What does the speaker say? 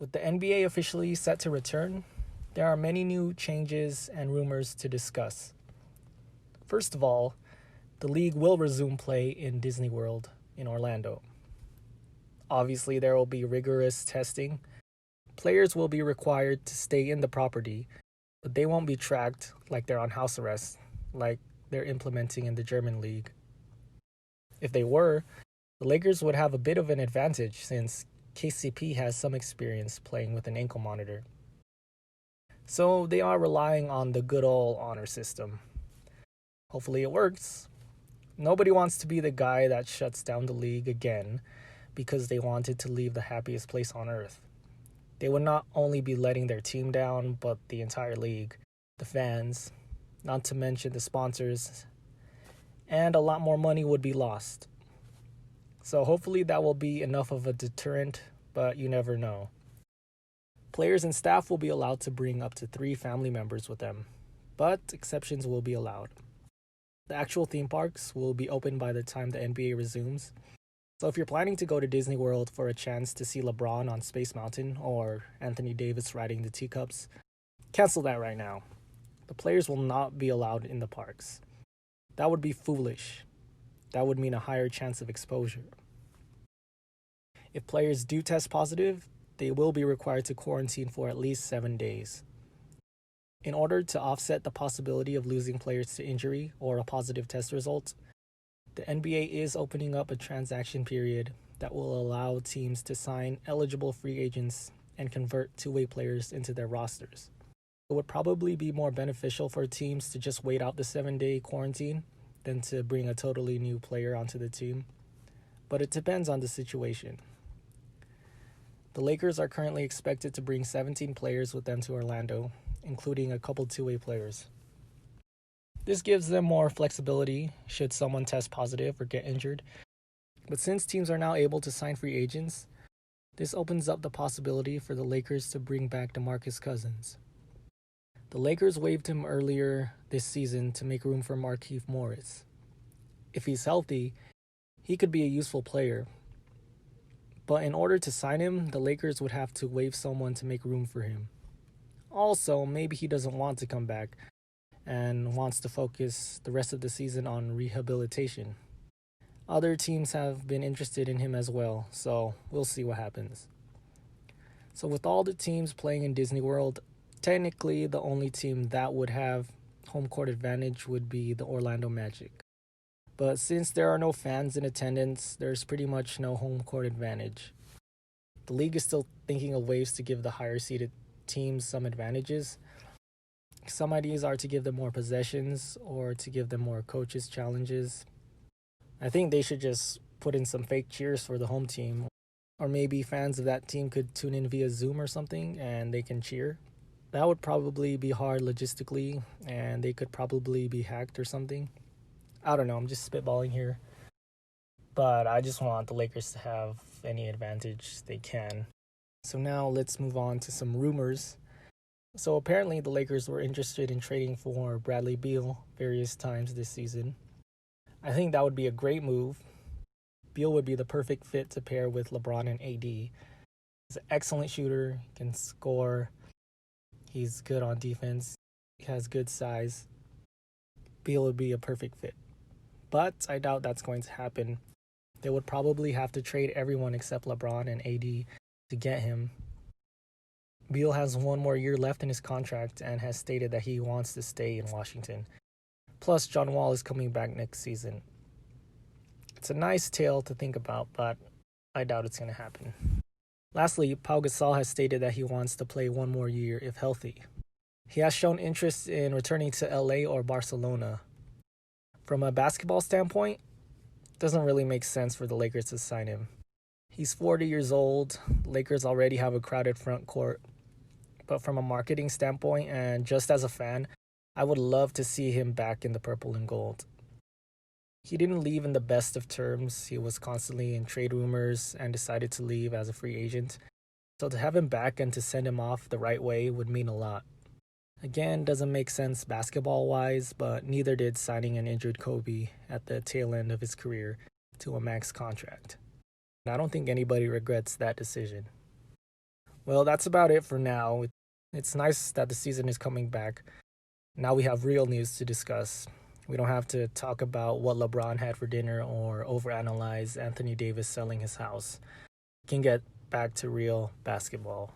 With the NBA officially set to return, there are many new changes and rumors to discuss. First of all, the league will resume play in Disney World in Orlando. Obviously, there will be rigorous testing. Players will be required to stay in the property, but they won't be tracked like they're on house arrest, like they're implementing in the German league. If they were, the Lakers would have a bit of an advantage since KCP has some experience playing with an ankle monitor. So they are relying on the good old honor system. Hopefully it works. Nobody wants to be the guy that shuts down the league again because they wanted to leave the happiest place on earth. They would not only be letting their team down, but the entire league, the fans, not to mention the sponsors, and a lot more money would be lost. So hopefully that will be enough of a deterrent, but you never know. Players and staff will be allowed to bring up to 3 family members with them, but exceptions will be allowed. The actual theme parks will be open by the time the NBA resumes. So if you're planning to go to Disney World for a chance to see LeBron on Space Mountain or Anthony Davis riding the teacups, cancel that right now. The players will not be allowed in the parks. That would be foolish. That would mean a higher chance of exposure. If players do test positive, they will be required to quarantine for at least 7 days. In order to offset the possibility of losing players to injury or a positive test result, the NBA is opening up a transaction period that will allow teams to sign eligible free agents and convert two-way players into their rosters. It would probably be more beneficial for teams to just wait out the 7-day quarantine than to bring a totally new player onto the team, but it depends on the situation. The Lakers are currently expected to bring 17 players with them to Orlando, including a couple two-way players. This gives them more flexibility should someone test positive or get injured. But since teams are now able to sign free agents, this opens up the possibility for the Lakers to bring back Demarcus Cousins. The Lakers waived him earlier this season to make room for Markieff Morris. If he's healthy, he could be a useful player. But in order to sign him, the Lakers would have to waive someone to make room for him. Also, maybe he doesn't want to come back and wants to focus the rest of the season on rehabilitation. Other teams have been interested in him as well, so we'll see what happens. So with all the teams playing in Disney World, technically the only team that would have home court advantage would be the Orlando Magic. But since there are no fans in attendance, there's pretty much no home court advantage. The league is still thinking of ways to give the higher seeded teams some advantages. Some ideas are to give them more possessions or to give them more coaches challenges. I think they should just put in some fake cheers for the home team, or maybe fans of that team could tune in via Zoom or something and they can cheer. That would probably be hard logistically, and they could probably be hacked or something. I don't know, I'm just spitballing here. But I just want the Lakers to have any advantage they can. So now let's move on to some rumors. So apparently the Lakers were interested in trading for Bradley Beal various times this season. I think that would be a great move. Beal would be the perfect fit to pair with LeBron and AD. He's an excellent shooter, can score. He's good on defense. He has good size. Beal would be a perfect fit. But I doubt that's going to happen. They would probably have to trade everyone except LeBron and AD to get him. Beal has 1 more year left in his contract and has stated that he wants to stay in Washington. Plus, John Wall is coming back next season. It's a nice tale to think about, but I doubt it's going to happen. Lastly, Pau Gasol has stated that he wants to play 1 more year if healthy. He has shown interest in returning to LA or Barcelona. From a basketball standpoint, it doesn't really make sense for the Lakers to sign him. He's 40 years old. Lakers already have a crowded front court. But from a marketing standpoint and just as a fan, I would love to see him back in the purple and gold. He didn't leave in the best of terms. He was constantly in trade rumors and decided to leave as a free agent. So to have him back and to send him off the right way would mean a lot. Again, doesn't make sense basketball-wise, but neither did signing an injured Kobe at the tail end of his career to a max contract. I don't think anybody regrets that decision. Well, that's about it for now. It's nice that the season is coming back. Now we have real news to discuss. We don't have to talk about what LeBron had for dinner or overanalyze Anthony Davis selling his house. We can get back to real basketball.